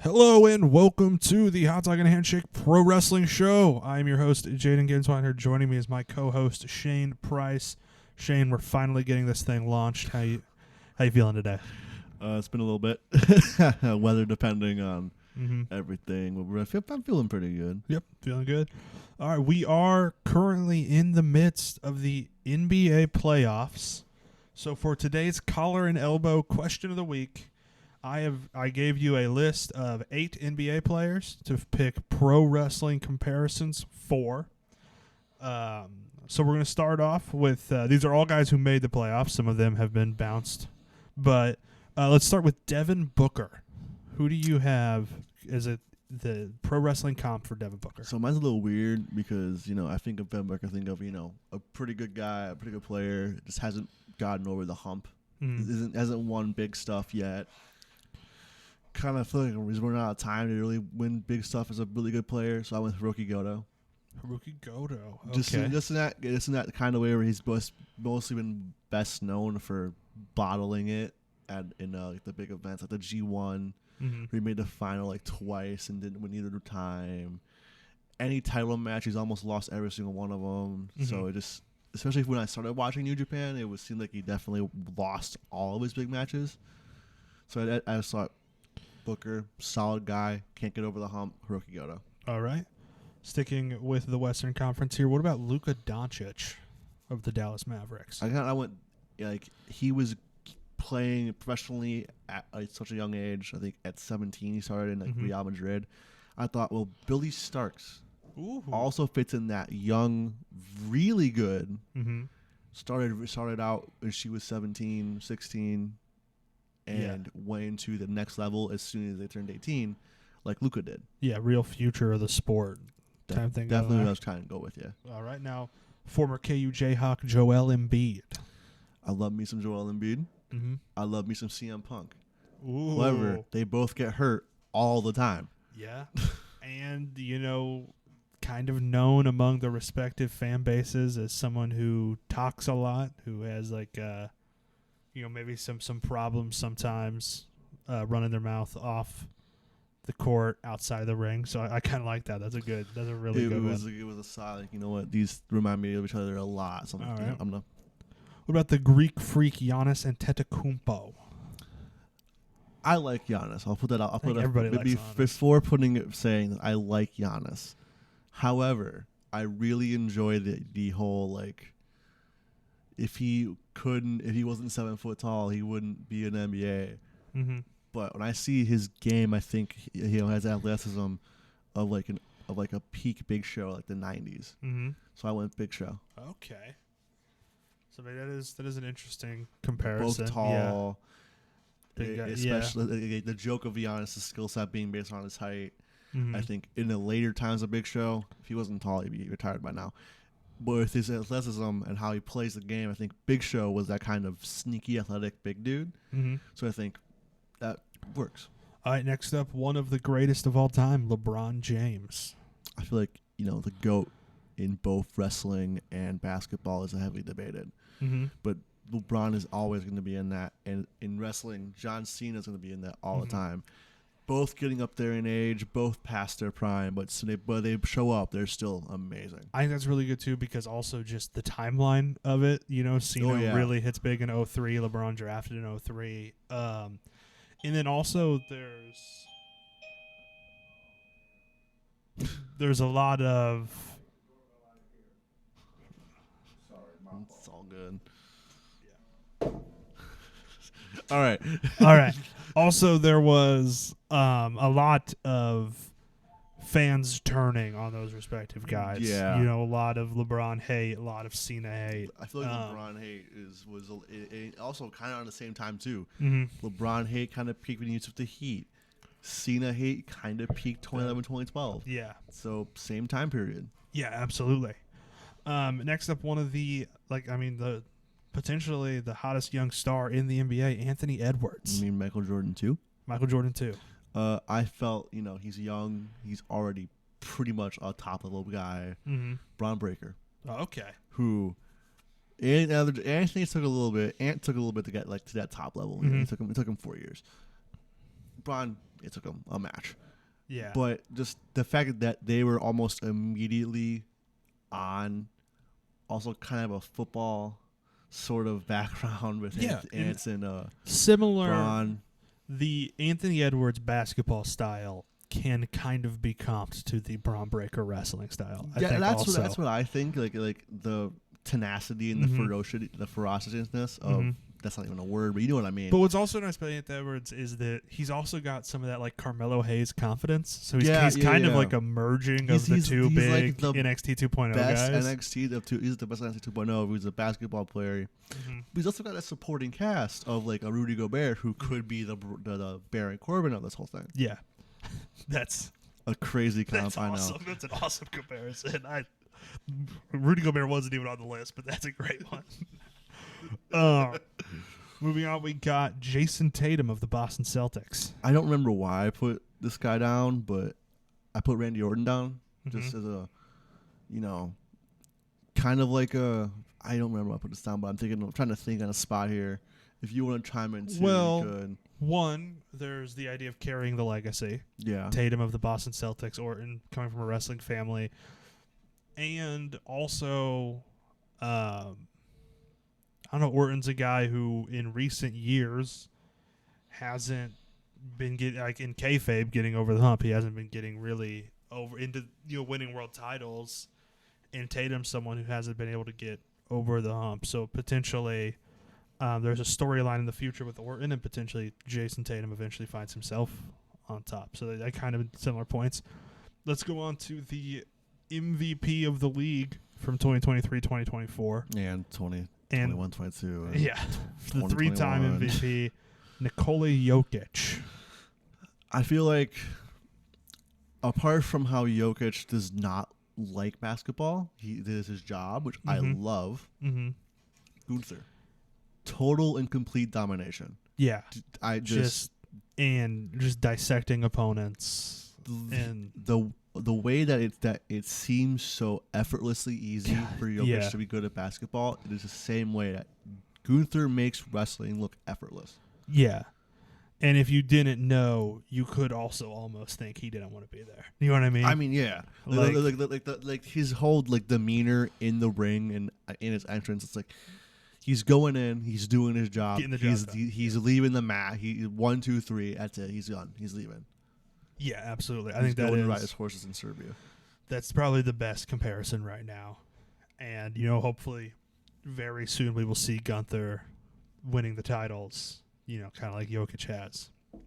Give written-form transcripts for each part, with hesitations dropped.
Hello and welcome to the Hot Dog and Handshake Pro Wrestling Show. I'm your host, Jayden and Shane. Here joining me is my co-host, Shane Price. Shane, we're finally getting this thing launched. How you feeling today? It's been a little bit weather depending on everything. I'm feeling pretty good. Yep, feeling good. All right, we are currently in the midst of the NBA playoffs. So for today's collar and elbow question of the week, I gave you a list of 8 NBA players to pick pro wrestling comparisons for. So we're going to start off with these are all guys who made the playoffs. Some of them have been bounced, but let's start with Devin Booker. Who do you have as the pro wrestling comp for Devin Booker? So mine's a little weird because I think of Devin Booker, I think of a pretty good guy, a pretty good player. Just hasn't gotten over the hump. Hasn't won big stuff yet. Kind of feel like he's running out of time to really win big stuff as a really good player. So I went with Hiroki Goto. Hiroki Goto. Okay. Just in that kind of way where he's mostly been best known for bottling it in like the big events like the G1. Where he made the final like twice and didn't win either time. Any title match, he's almost lost every single one of them. So it just, especially when I started watching New Japan, it seemed like he definitely lost all of his big matches. So I just thought, Booker, solid guy, can't get over the hump. Hiroki Goto. All right. Sticking with the Western Conference here, what about Luka Doncic of the Dallas Mavericks? I went like he was playing professionally at such a young age. I think at 17 he started in Real Madrid. I thought, well, Billy Starks also fits in that young, really good. Started out when she was 17, 16. And went into the next level as soon as they turned 18, like Luka did. Yeah, real future of the sport type thing. Definitely what I was trying to go with, yeah. All right, now, former KU Jayhawk Joel Embiid. I love me some Joel Embiid. I love me some CM Punk. Ooh. However, they both get hurt all the time. Yeah, and, kind of known among the respective fan bases as someone who talks a lot, who has, maybe some problems sometimes running their mouth off the court outside the ring. So I kind of like that. That's a really good one. It was a solid. You know what? These remind me of each other a lot. So all right. What about the Greek freak Giannis Antetokounmpo? I like Giannis. I'll put that out. Everybody likes Giannis. Before saying that I like Giannis. However, I really enjoy the whole if he wasn't 7 foot tall, he wouldn't be in the NBA. But when I see his game, I think he has athleticism of a peak Big Show, like the 90s. So I went Big Show. Okay. So maybe that is an interesting comparison. Both tall. Yeah. Big guy, especially the joke of Giannis' skill set being based on his height. I think in the later times of Big Show, if he wasn't tall, he'd be retired by now. But with his athleticism and how he plays the game, I think Big Show was that kind of sneaky, athletic big dude. So I think that works. All right, next up, one of the greatest of all time, LeBron James. I feel like, the GOAT in both wrestling and basketball is heavily debated. But LeBron is always going to be in that. And in wrestling, John Cena is going to be in that all the time. Both getting up there in age, both past their prime, but they show up. They're still amazing. I think that's really good, too, because also just the timeline of it. Cena really hits big in 2003. LeBron drafted in 2003. And then also there's a lot of... It's all good. Yeah. All right. All right. Also, there was a lot of fans turning on those respective guys. Yeah. A lot of LeBron hate, a lot of Cena hate. I feel like LeBron hate was also kind of on the same time, too. LeBron hate kind of peaked when he was with the Heat. Cena hate kind of peaked 2011, 2012. Yeah. So, same time period. Yeah, absolutely. Next up, one of potentially the hottest young star in the NBA, Anthony Edwards. You mean Michael Jordan, too? Michael Jordan, too. I felt, he's young. He's already pretty much a top-level guy. Braun Breaker. Oh, okay. Who, Anthony took a little bit to get to that top level. It took him 4 years. Braun, it took them a match. Yeah. But just the fact that they were almost immediately on, also kind of a football sort of background with Anson, similar. Braun. The Anthony Edwards basketball style can kind of be comped to the Braun Breaker wrestling style. I think that's what I think. Like the tenacity and the ferociousness of that's not even a word, but you know what I mean. But what's also nice about Anthony Edwards is that he's also got some of that like Carmelo Hayes confidence. So he's kind of like a merging of the two big like NXT 2.0 best guys. NXT of two. He's the best NXT 2.0. He's a basketball player. But he's also got a supporting cast of like a Rudy Gobert who could be the Baron Corbin of this whole thing. Yeah, that's a crazy comp. That's awesome. I know. That's an awesome comparison. Rudy Gobert wasn't even on the list, but that's a great one. Moving on, we got Jason Tatum of the Boston Celtics. I don't remember why I put this guy down, but I put Randy Orton down just as a, kind of like a. I don't remember why I put this down, but I'm trying to think on a spot here. If you want to chime in too, you could. One, there's the idea of carrying the legacy. Yeah. Tatum of the Boston Celtics, Orton coming from a wrestling family. And also, I don't know, Orton's a guy who in recent years hasn't been getting, like in kayfabe, getting over the hump. He hasn't been getting really over into winning world titles. And Tatum's someone who hasn't been able to get over the hump. So potentially there's a storyline in the future with Orton, and potentially Jason Tatum eventually finds himself on top. So that kind of similar points. Let's go on to the MVP of the league from 2023-2024. And 21-22. Yeah, the three-time MVP, Nikola Jokic. I feel like apart from how Jokic does not like basketball, this is his job, which I love. Gunther. Total and complete domination. Yeah. I just dissecting opponents. And the way that it seems so effortlessly easy for Jokic to be good at basketball, it is the same way that Gunther makes wrestling look effortless. Yeah. And if you didn't know, you could also almost think he didn't want to be there. You know what I mean? I mean, yeah. Like his whole like demeanor in the ring and in his entrance, it's like he's going in, he's doing his job. He's leaving the mat. He 1, 2, 3. That's it. He's gone. He's leaving. Yeah, absolutely. I think that is. Ride his horses in Serbia. That's probably the best comparison right now, and hopefully, very soon we will see Gunther winning the titles. Kind of like Jokic has. All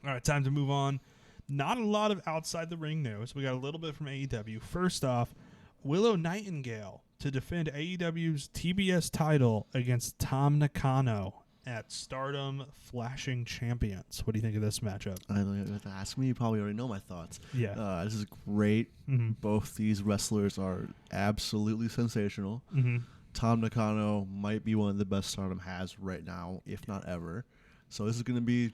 right, time to move on. Not a lot of outside the ring news. We got a little bit from AEW. First off, Willow Nightingale to defend AEW's TBS title against Tam Nakano at Stardom Flashing Champions. What do you think of this matchup? I don't have to ask me. You probably already know my thoughts. Yeah. This is great. Both these wrestlers are absolutely sensational. Tam Nakano might be one of the best Stardom has right now, if not ever. So this is going to be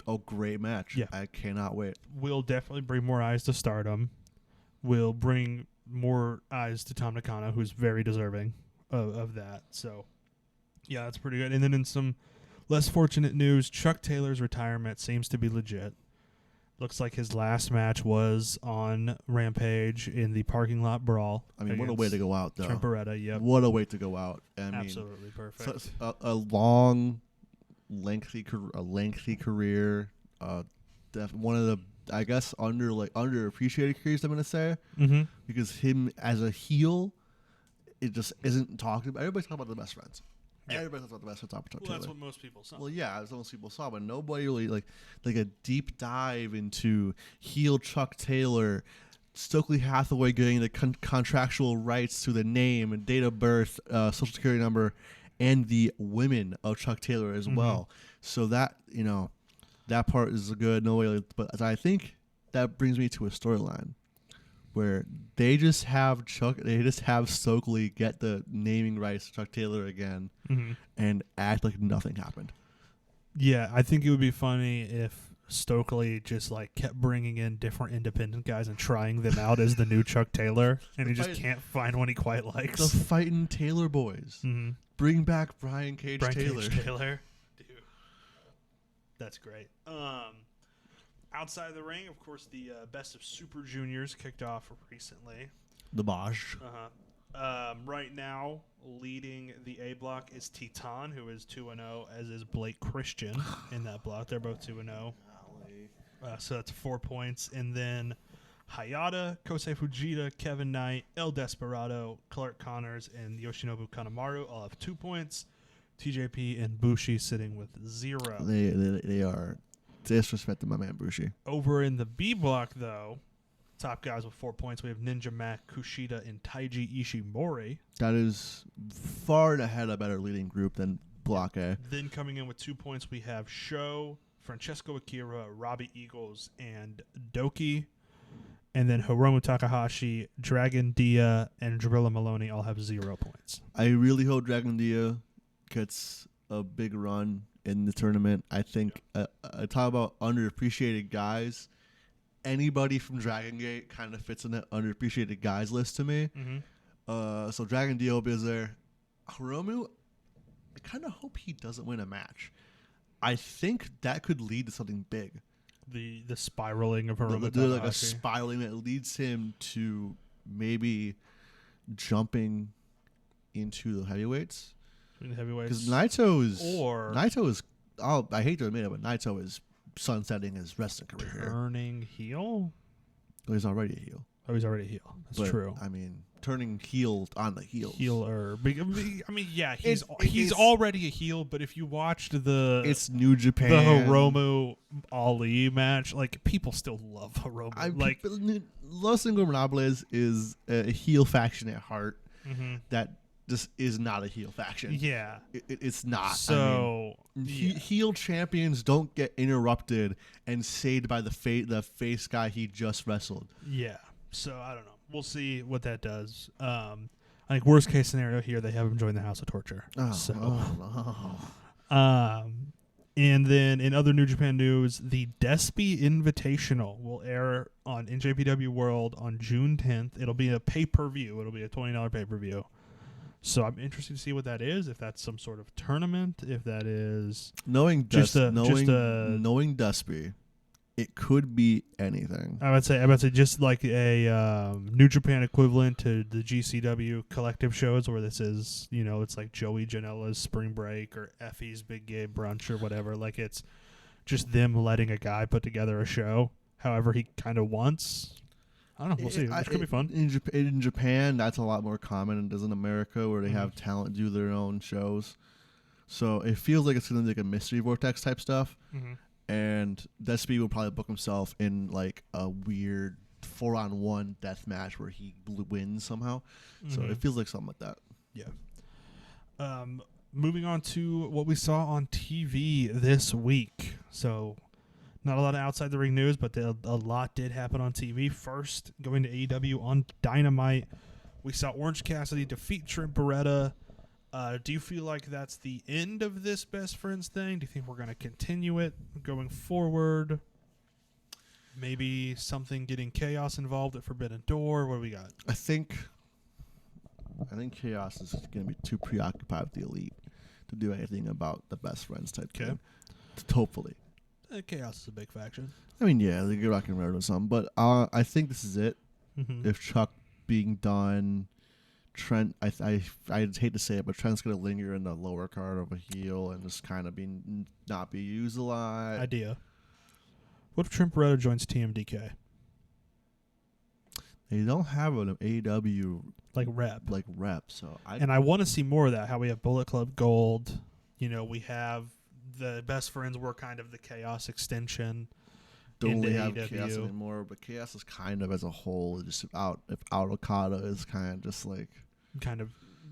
a great match. Yeah. I cannot wait. We'll definitely bring more eyes to Stardom. We'll bring more eyes to Tam Nakano, who's very deserving of that. So, yeah, that's pretty good. And then in some less fortunate news, Chuck Taylor's retirement seems to be legit. Looks like his last match was on Rampage in the parking lot brawl. I mean, what a way to go out, though. Trent Beretta, yep. What a way to go out. Absolutely perfect. A long, lengthy career. One of the, I guess, underappreciated careers, I'm going to say. Because him as a heel, it just isn't talked about. Everybody's talking about the best friends. Yeah. Everybody talks about the best friends. Well, that's what most people saw. Well, yeah, that's what most people saw, but nobody really like a deep dive into heel Chuck Taylor, Stokely Hathaway getting the contractual rights to the name and date of birth, social security number, and the women of Chuck Taylor as well. So that that part is good. No way, but I think that brings me to a storyline where they just have Stokely get the naming rights to Chuck Taylor again and act like nothing happened. Yeah, I think it would be funny if Stokely just kept bringing in different independent guys and trying them out as the new Chuck Taylor, and he just can't find one he quite likes. The Fighting Taylor Boys. Bring back Brian Cage Taylor. Cage Taylor. Dude. That's great. Outside of the ring, of course, the Best of Super Juniors kicked off recently. The Bosch. Right now, leading the A block is Teton, who is 2-0, as is Blake Christian in that block. They're both 2-0. So that's 4 points. And then Hayata, Kosei Fujita, Kevin Knight, El Desperado, Clark Connors, and Yoshinobu Kanemaru all have 2 points. TJP and Bushi sitting with 0. They are disrespecting my man Bushi. Over in the B block, though, top guys with 4 points, we have Ninja Mac, Kushida, and Taiji Ishimori. That is far and ahead a better leading group than Block A. Then coming in with 2 points, we have Sho, Francesco Akira, Robbie Eagles, and Doki. And then Hiromu Takahashi, Dragon Dia, and Drilla Maloney all have 0 points. I really hope Dragon Dia gets a big run in the tournament. I think I talk about underappreciated guys. Anybody from Dragon Gate kind of fits in that underappreciated guys list to me. So Dragon Dia will be there. Hiromu, I kind of hope he doesn't win a match. I think that could lead to something big. The spiraling of Hiromu Takahashi. Takahashi. Like a spiraling that leads him to maybe jumping into the heavyweights. The heavyweights. Because Naito is. I hate to admit it, but Naito is sunsetting his wrestling career. Turning heel? Well, he's already a heel. Oh, he's already a heel. That's true. I mean, turning heel on the heels. Healer. I mean, yeah, he's already a heel, but if you watched it's New Japan, the Hiromu Ali match, like, people still love Hiromu. Los Ingobernables is a heel faction at heart that just is not a heel faction. Yeah. It's not. So, heel champions don't get interrupted and saved by the face guy he just wrestled. Yeah. So, I don't know. We'll see what that does. I think worst case scenario here, they have him join the House of Torture. And then in other New Japan news, the Despy Invitational will air on NJPW World on June 10th. It'll be a pay-per-view. It'll be a $20 pay-per-view. So I'm interested to see what that is, if that's some sort of tournament, if that is knowing Despy, it could be anything. I would say just like a New Japan equivalent to the GCW collective shows, where this is, it's like Joey Janela's Spring Break or Effie's Big Gay Brunch or whatever. Like, it's just them letting a guy put together a show however he kind of wants. I don't know. We'll see. It could be fun. In Japan, that's a lot more common than it is in America, where they have talent do their own shows. So it feels like it's going to be like a Mystery Vortex type stuff. And Despy will probably book himself in like a weird 4-on-1 death match where he wins somehow. So it feels like something like that. Yeah. Moving on to what we saw on TV this week. So not a lot of outside the ring news, but a lot did happen on TV. First, going to AEW on Dynamite, we saw Orange Cassidy defeat Trent Beretta. Do you feel like that's the end of this best friends thing? Do you think we're going to continue it going forward? Maybe something getting Chaos involved at Forbidden Door? What do we got? I think Chaos is going to be too preoccupied with the Elite to do anything about the best friends type thing. Hopefully. Chaos is a big faction. I mean, yeah, they get Rock and Roll or something, but I think this is it. If Chuck being done, Trent, I'd hate to say it, but Trent's going to linger in the lower card of a heel and just kind of not be used a lot. Idea. What if Trent Beretta joins TMDK? They don't have an AEW rep, so I want to see more of that. How we have Bullet Club Gold, we have the best friends were kind of the Chaos extension. Don't really have Chaos anymore, but Chaos is kind of as a whole just out. If Okada is kind of just like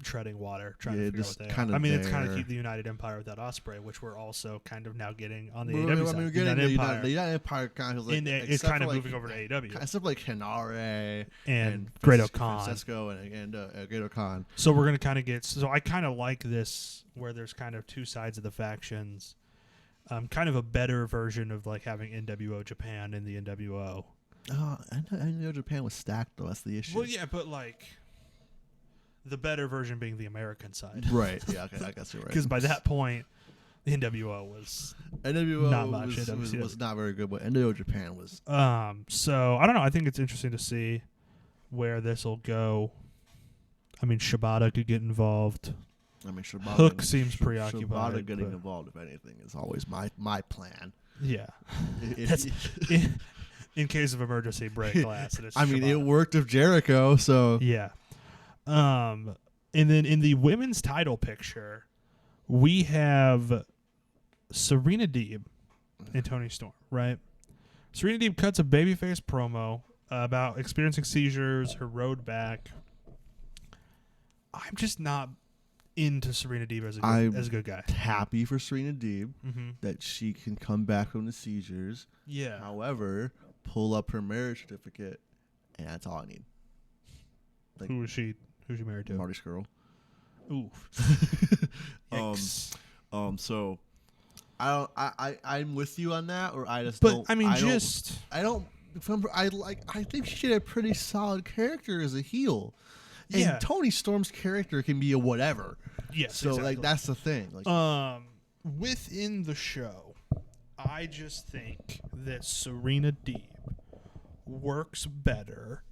treading water, trying to figure out what they are. I mean, it's kind of keep the United Empire without Ospreay, which we're also kind of now getting on the AEW side. The United Empire kind of like it's kind of moving over to AEW. Except like Hinare and Great Khan, Francisco and Great Khan. So we're gonna kind of get. So I kind of like this where there's kind of two sides of the factions. Kind of a better version of like having NWO Japan and the NWO. NWO Japan was stacked though. That's the issue. Well, yeah, but like the better version being the American side. Right. Yeah. Okay. I guess you're right. Because by that point, NWO was NWO not much. was not very good, but NWO Japan was. So I don't know. I think it's interesting to see where this will go. I mean, Shibata could get involved. I mean, Hook seems preoccupied. Shibata getting involved, if anything, is always my plan. Yeah. That's in case of emergency, break glass. And it's I mean, Shibata. it worked with Jericho, so. Yeah. And then in the women's title picture, we have Serena Deeb and Toni Storm, right? Serena Deeb cuts a babyface promo about experiencing seizures, her road back. I'm just not into Serena Deeb as a good guy. Happy for Serena Deeb Mm-hmm. that she can come back from the seizures. Yeah. However, pull up her marriage certificate, and that's all I need. Like, Who's she married to? Marty Skrull. Ooh. Yikes. So I'm with you on that, or I just But don't. I mean, I think she had a pretty solid character as a heel. And yeah. Toni Storm's character can be a whatever. Yes. So exactly. like that's the thing. Like, within the show, I just think that Serena Deeb works better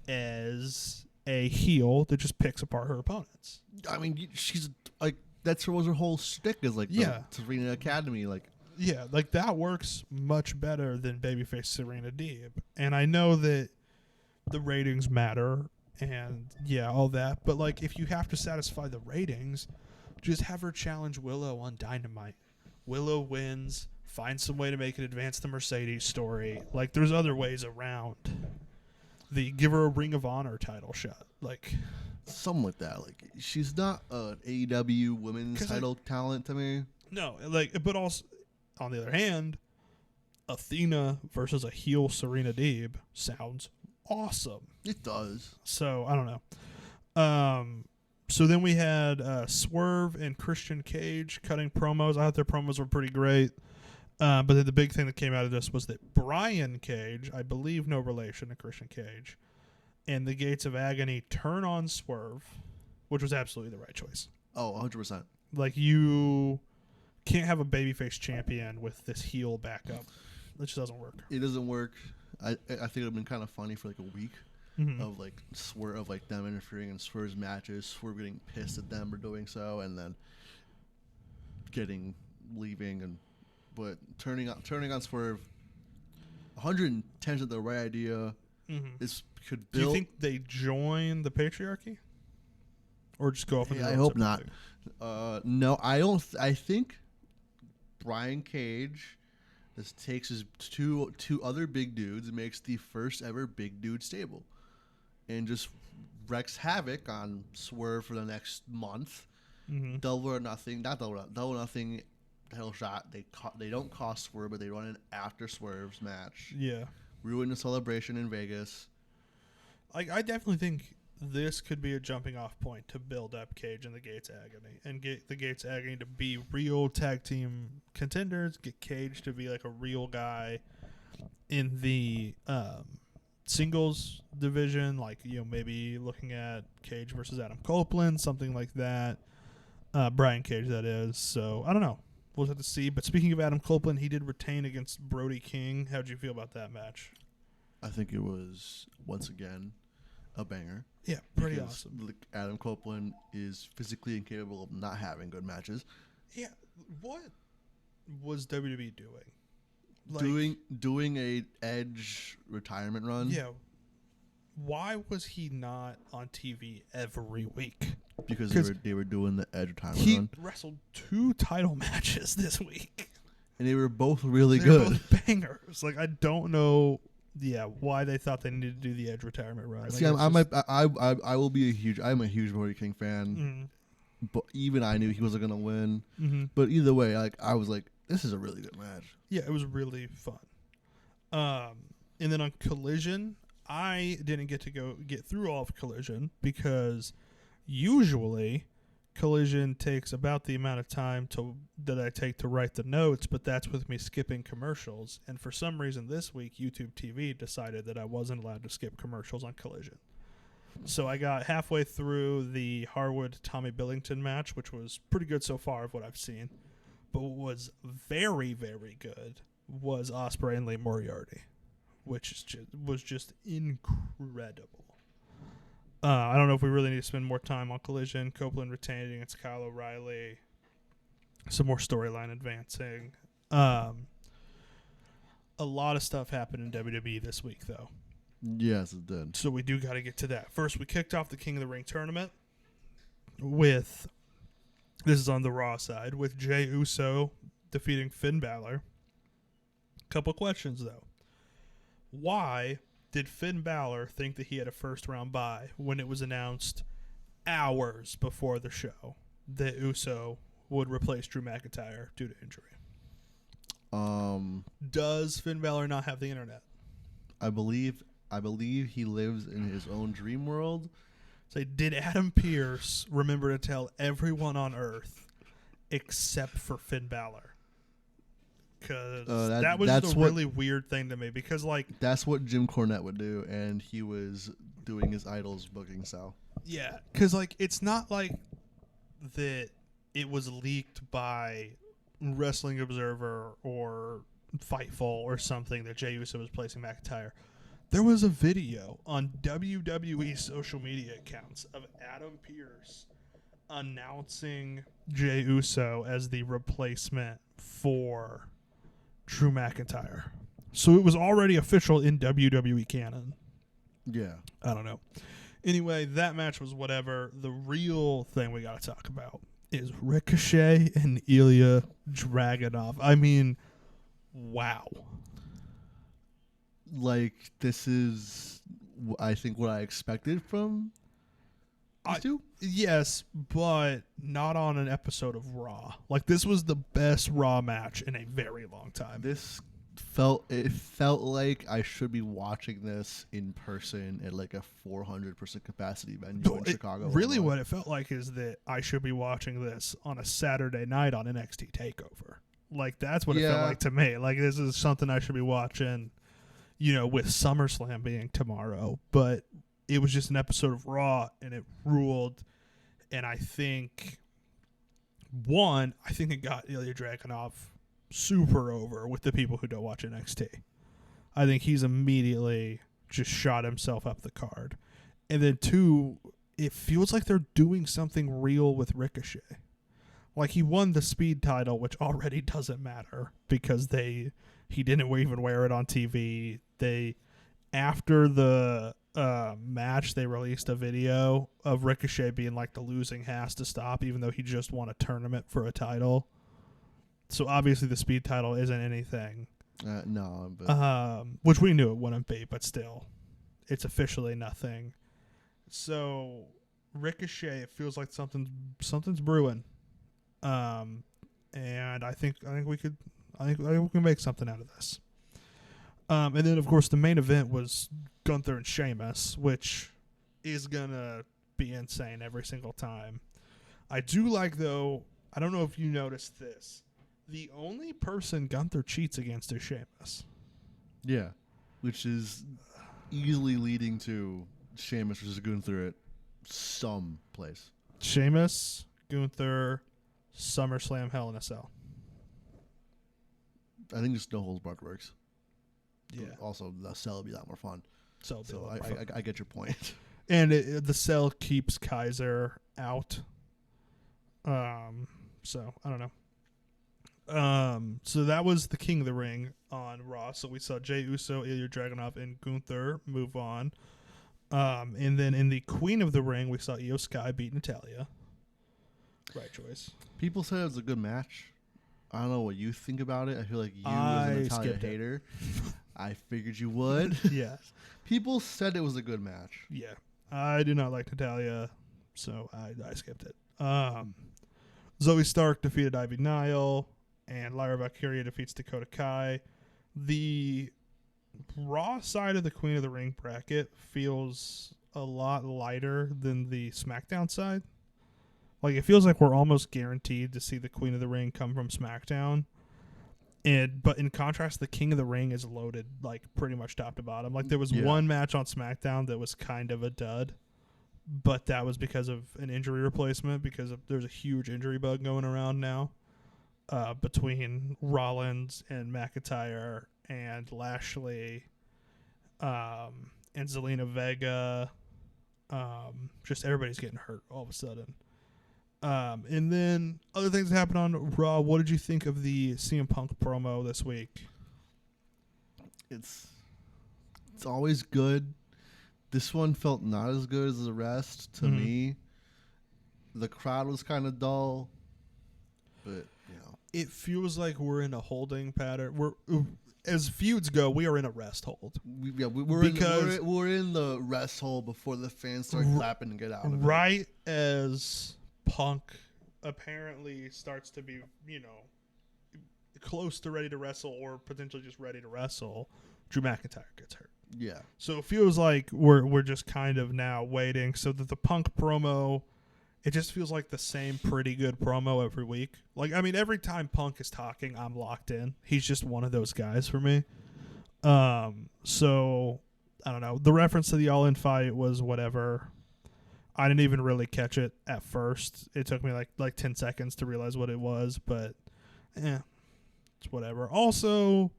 as a heel that just picks apart her opponents. I mean, she's like that's was her whole shtick is like Yeah. the Serena Academy. Like, yeah, like that works much better than babyface Serena Deeb. And I know that the ratings matter and yeah, all that. But like if you have to satisfy the ratings, just have her challenge Willow on Dynamite. Willow wins, find some way to make it advance the Mercedes story. Like there's other ways around. Give her a Ring of Honor title shot. Like something like that. Like she's not an AEW women's title talent to me. No, like but also on the other hand, Athena versus a heel Serena Deeb sounds awesome. It does. So I don't know. So then we had Swerve and Christian Cage cutting promos. I thought their promos were pretty great. But then the big thing that came out of this was that Brian Cage, I believe no relation to Christian Cage, and the Gates of Agony turn on Swerve, which was absolutely the right choice. Oh, 100%. Like you can't have a babyface champion with this heel backup. It just doesn't work. It doesn't work. I think it would have been kind of funny for like a week of like Swerve of like them interfering in Swerve's matches, Swerve getting pissed at them for doing so, and then leaving, but turning on Swerve. 110 is the right idea. This could build. Do you think they join the patriarchy, or just go off? I hope not. No, I don't. I think Brian Cage just takes his two other big dudes and makes the first ever big dude stable, and just wreaks havoc on Swerve for the next month. Double or nothing, not double or nothing. Title shot. They don't cost Swerve, but they run it after Swerve's match. Yeah, ruin the celebration in Vegas. I definitely think this could be a jumping off point to build up Cage and the Gates Agony, and get the Gates Agony to be real tag team contenders. Get Cage to be like a real guy in the singles division, like maybe looking at Cage versus Adam Copeland, something like that. Brian Cage, that is. So I don't know. We'll have to see. But speaking of Adam Copeland, he did retain against Brody King. How'd you feel about that match? I think it was once again a banger. Yeah, pretty awesome. Adam Copeland is physically incapable of not having good matches. Yeah, what was WWE doing? Doing a Edge retirement run. Yeah. Why was he not on TV every week? Because they were doing the Edge retirement run. He wrestled 2 title matches this week, and they were both really they good. Were both bangers. Like I don't know. Yeah, why they thought they needed to do the Edge retirement run. See, I'm a huge Brody King fan, but even I knew he wasn't gonna win. But either way, like I was like, this is a really good match. Yeah, it was really fun. And then on Collision, I didn't get through all of Collision because usually Collision takes about the amount of time that I take to write the notes, but that's with me skipping commercials. And for some reason this week, YouTube TV decided that I wasn't allowed to skip commercials on Collision. So I got halfway through the Harwood-Tommy Billington match, which was pretty good so far of what I've seen. But what was very, very good was Ospreay and Lee Moriarty, which was just incredible. I don't know if we really need to spend more time on Collision. Copeland retaining against Kyle O'Reilly. Some more storyline advancing. A lot of stuff happened in WWE this week, though. Yes, it did. So we do got to get to that. First, we kicked off the King of the Ring tournament with, this is on the Raw side, with Jey Uso defeating Finn Balor. Couple questions, though. Why did Finn Balor think that he had a first-round bye when it was announced hours before the show that Uso would replace Drew McIntyre due to injury? Does Finn Balor not have the internet? I believe he lives in his own dream world. So did Adam Pearce remember to tell everyone on Earth except for Finn Balor? Because that was just a really weird thing to me. Because that's what Jim Cornette would do, and he was doing his Idols booking style. Yeah, because it's not like that. It was leaked by Wrestling Observer or Fightful or something that Jey Uso was placing McIntyre. There was a video on WWE social media accounts of Adam Pearce announcing Jey Uso as the replacement for Drew McIntyre. So it was already official in WWE canon. Yeah. I don't know. Anyway, that match was whatever. The real thing we got to talk about is Ricochet and Ilya Dragunov. I mean, wow. This is, I think, what I expected from these two? Yes, but not on an episode of Raw. This was the best Raw match in a very long time. It felt like I should be watching this in person at a 400% capacity venue in Chicago. Really, what it felt like is that I should be watching this on a Saturday night on NXT TakeOver. That's what it felt like to me. This is something I should be watching, with SummerSlam being tomorrow. But it was just an episode of Raw, and it ruled. And I think it got Ilya Dragunov super over with the people who don't watch NXT. I think he's immediately just shot himself up the card. And then two, it feels like they're doing something real with Ricochet. He won the Speed title, which already doesn't matter because he didn't even wear it on TV. After the match, they released a video of Ricochet being the losing has to stop, even though he just won a tournament for a title. So obviously the Speed title isn't anything. No, but which we knew it wouldn't be, but still, it's officially nothing. So Ricochet, it feels like something's brewing, and I think we can make something out of this. And then of course the main event was Gunther and Sheamus, which is gonna be insane every single time. I do though. I don't know if you noticed this. The only person Gunther cheats against is Sheamus. Yeah, which is easily leading to Sheamus versus Gunther at some place. Sheamus, Gunther, SummerSlam, Hell in a Cell. I think just no holds barred works. Yeah. But also, the Cell would be a lot more fun. So I get your point. And the Cell keeps Kaiser out. So I don't know. So that was the King of the Ring on Raw. So we saw Jey Uso, Ilya Dragunov, and Gunther move on. And then in the Queen of the Ring, we saw Io Sky beat Natalya. Right choice. People said it was a good match. I don't know what you think about it. I feel like you as a Natalya hater. I figured you would. Yeah. People said it was a good match. Yeah. I do not like Natalya, so I skipped it. Zoe Stark defeated Ivy Nile, and Lyra Valkyria defeats Dakota Kai. The Raw side of the Queen of the Ring bracket feels a lot lighter than the SmackDown side. Like, it feels like we're almost guaranteed to see the Queen of the Ring come from SmackDown. But in contrast, the King of the Ring is loaded, like, pretty much top to bottom. Like, there was one match on SmackDown that was kind of a dud, but that was because of an injury replacement, because there's a huge injury bug going around now. between Rollins and McIntyre and Lashley, and Zelina Vega. Just everybody's getting hurt all of a sudden. And then other things that happened on Raw. What did you think of the CM Punk promo this week? It's always good. This one felt not as good as the rest to me. The crowd was kind of dull, but it feels like we're in a holding pattern. As feuds go, we are in a rest hold. We're in the rest hold before the fans start clapping and get out of it. Right as Punk apparently starts to be, close to ready to wrestle or potentially just ready to wrestle, Drew McIntyre gets hurt. Yeah. So it feels like we're just kind of now waiting so that the Punk promo, it just feels like the same pretty good promo every week. Like, I mean, every time Punk is talking, I'm locked in. He's just one of those guys for me. So, I don't know. The reference to the All-In fight was whatever. I didn't even really catch it at first. It took me like 10 seconds to realize what it was, but it's whatever. Also,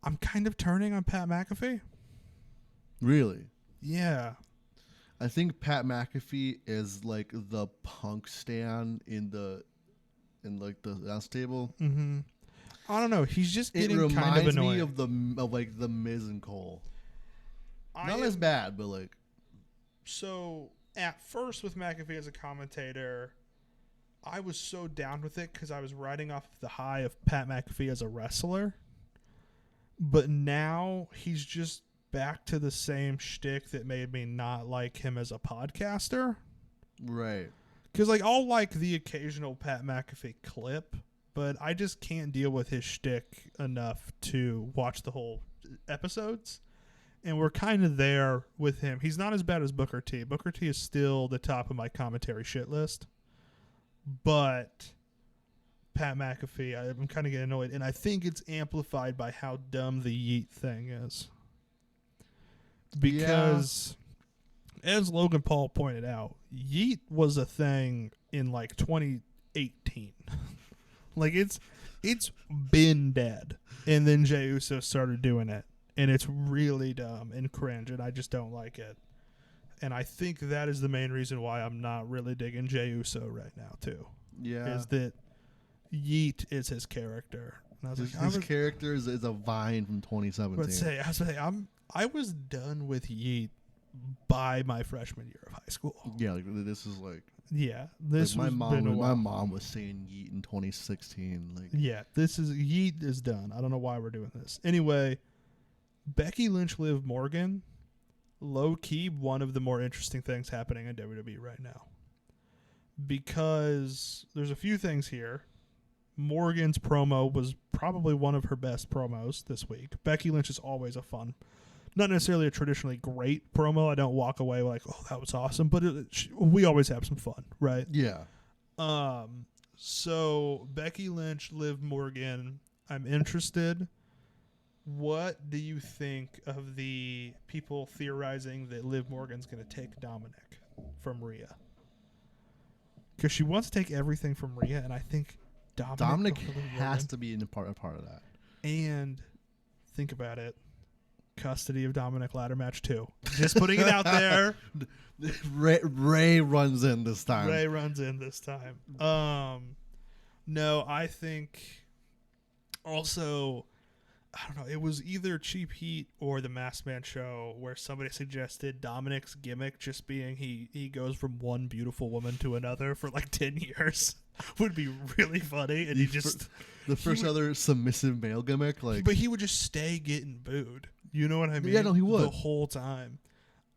I'm kind of turning on Pat McAfee. Really? Yeah. I think Pat McAfee is like the Punk stan in the announce table. Mm-hmm. I don't know. He's just getting kind of annoying. It reminds me of the Miz and Cole. Not as bad, but like. So at first with McAfee as a commentator, I was so down with it because I was riding off the high of Pat McAfee as a wrestler. But now he's just back to the same shtick that made me not like him as a podcaster. Right. Because I'll like the occasional Pat McAfee clip, but I just can't deal with his shtick enough to watch the whole episodes. And we're kind of there with him. He's not as bad as Booker T. Booker T is still the top of my commentary shit list. But Pat McAfee, I'm kind of getting annoyed. And I think it's amplified by how dumb the yeet thing is. Because, as Logan Paul pointed out, yeet was a thing in 2018. It's been dead. And then Jey Uso started doing it. And it's really dumb and cringe, and I just don't like it. And I think that is the main reason why I'm not really digging Jey Uso right now, too. Yeah. Is that yeet is his character. And I was his character is a Vine from 2017. I was done with yeet by my freshman year of high school. Yeah, this is like. Yeah, this my mom was saying yeet in 2016. Yeet is done. I don't know why we're doing this. Anyway, Becky Lynch, Liv Morgan, low key one of the more interesting things happening in WWE right now. Because there's a few things here. Morgan's promo was probably one of her best promos this week. Becky Lynch is always a fun, not necessarily a traditionally great promo. I don't walk away like, oh, that was awesome. But we always have some fun, right? Yeah. So Becky Lynch, Liv Morgan, I'm interested. What do you think of the people theorizing that Liv Morgan's going to take Dominic from Rhea? Because she wants to take everything from Rhea, and I think Dominic has to be a part of that. And think about it. Custody of Dominic ladder match 2. Just putting it out there. Ray runs in this time. No, I think also, I don't know, it was either Cheap Heat or the Masked Man show where somebody suggested Dominic's gimmick just being he goes from one beautiful woman to another for 10 years would be really funny. And other submissive male gimmick. But he would just stay getting booed. You know what I mean? Yeah, no, he would. The whole time.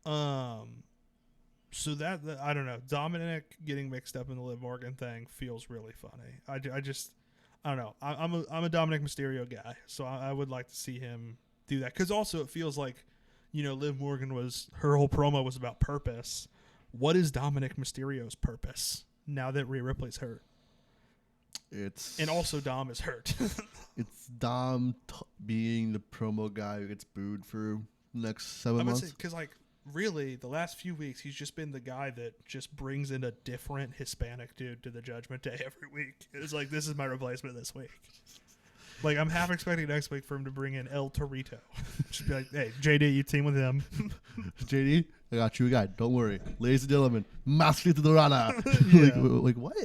So that I don't know. Dominic getting mixed up in the Liv Morgan thing feels really funny. I don't know. I'm a Dominic Mysterio guy, so I would like to see him do that. Because also it feels like, Liv Morgan her whole promo was about purpose. What is Dominic Mysterio's purpose now that Rhea Ripley's hurt? And also Dom is hurt. It's Dom being the promo guy who gets booed for the next 7 months. Because really, the last few weeks, he's just been the guy that just brings in a different Hispanic dude to the Judgment Day every week. It's like, this is my replacement this week. Like, I'm half expecting next week for him to bring in El Torito. Just be like, hey, JD, you team with him. JD, I got you a guy. Don't worry. Ladies and gentlemen, Masquerade Dorada. like what?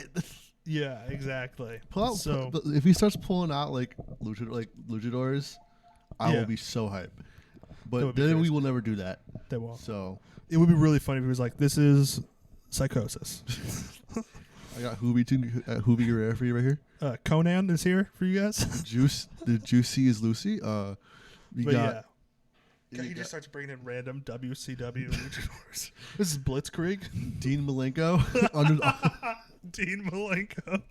Yeah, exactly. If he starts pulling out like luchadors, I will be so hyped. But then we will never do that. They won't. So it would be really funny if he was like, "This is Psychosis." I got Hoobie Guerrero for you right here. Conan is here for you guys. The Juicy is Lucy. He just starts bringing in random WCW luchadors. This is Blitzkrieg. Dean Malenko. Dean Malenko.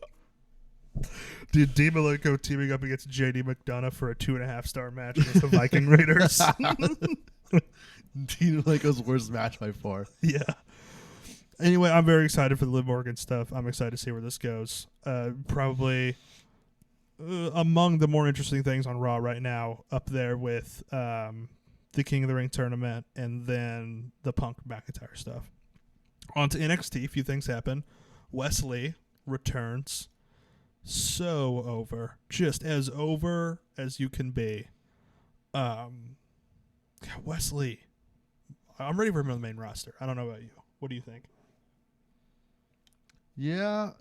Dude, Dean Malenko teaming up against JD McDonough for a 2.5-star match against the Viking Raiders. Dean Malenko's worst match by far. Yeah. Anyway, I'm very excited for the Liv Morgan stuff. I'm excited to see where this goes. Probably among the more interesting things on Raw right now, up there with the King of the Ring tournament and then the Punk McIntyre stuff. On to NXT, a few things happen. Wesley returns. So over. Just as over as you can be. Wesley. I'm ready for him on the main roster. I don't know about you. What do you think? Yeah,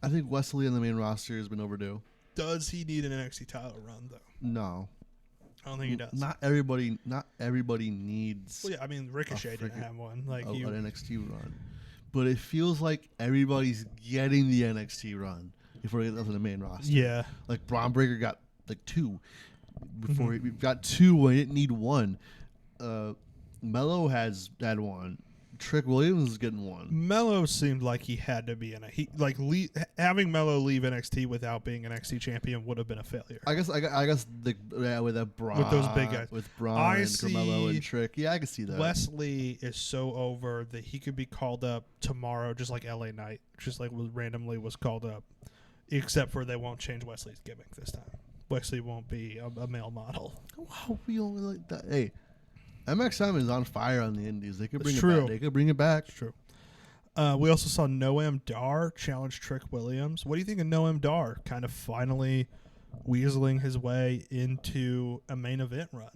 I think Wesley on the main roster has been overdue. Does he need an NXT title run, though? No. I don't think he does. Not everybody needs. Well, yeah, I mean, Ricochet didn't have one. Like an NXT run. But it feels like everybody's getting the NXT run before they get up to the main roster. Yeah. Like Braun Breaker got like 2 before we got 2 when he didn't need 1. Mello had 1. Trick Williams is getting 1. Mello seemed like he had to be in having Mello leave NXT without being an NXT champion would have been a failure. I guess with that Braun, with those big guys, with Braun and Carmelo and Trick. Yeah, I can see that. Wesley is so over that he could be called up tomorrow, just like LA Knight, just like randomly was called up. Except for they won't change Wesley's gimmick this time. Wesley won't be a male model. Wow, we only like that. Hey. MXM is on fire on the Indies. They could bring it back. They could bring it back. It's true. We also saw Noam Dar challenge Trick Williams. What do you think of Noam Dar kind of finally weaseling his way into a main event run?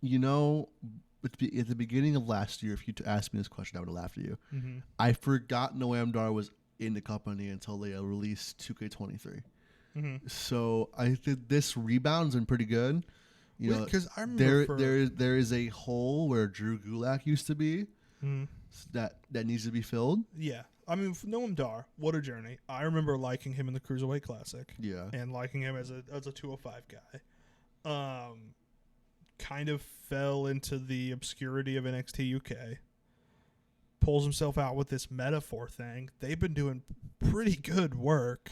At the beginning of last year, if you asked me this question, I would have laughed at you. Mm-hmm. I forgot Noam Dar was in the company until they released 2K23. Mm-hmm. So I think this rebound's been pretty good. Because I remember there is a hole where Drew Gulak used to be that needs to be filled. Yeah, I mean, Noam Dar, what a journey! I remember liking him in the Cruiserweight Classic. Yeah, and liking him as a 205 guy. Kind of fell into the obscurity of NXT UK. Pulls himself out with this metaphor thing. They've been doing pretty good work.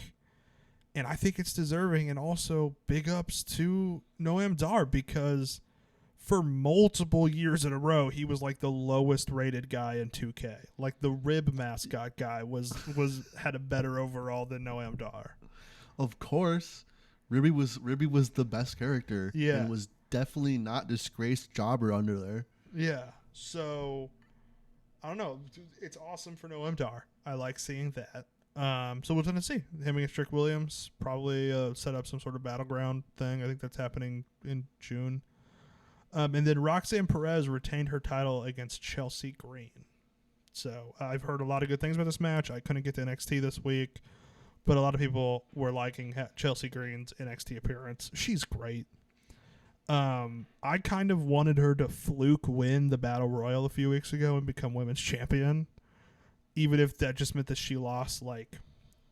And I think it's deserving, and also big ups to Noam Dar because for multiple years in a row, he was like the lowest rated guy in 2K. Like the rib mascot guy had a better overall than Noam Dar. Of course, Ribby was the best character. Yeah, and was definitely not disgraced jobber under there. Yeah, so I don't know. It's awesome for Noam Dar. I like seeing that. So we're going to see him against Trick Williams, probably set up some sort of battleground thing. I think that's happening in June. And then Roxanne Perez retained her title against Chelsea Green. So I've heard a lot of good things about this match. I couldn't get to NXT this week, but a lot of people were liking Chelsea Green's NXT appearance. She's great. I kind of wanted her to fluke win the Battle Royal a few weeks ago and become women's champion. Even if that just meant that she lost like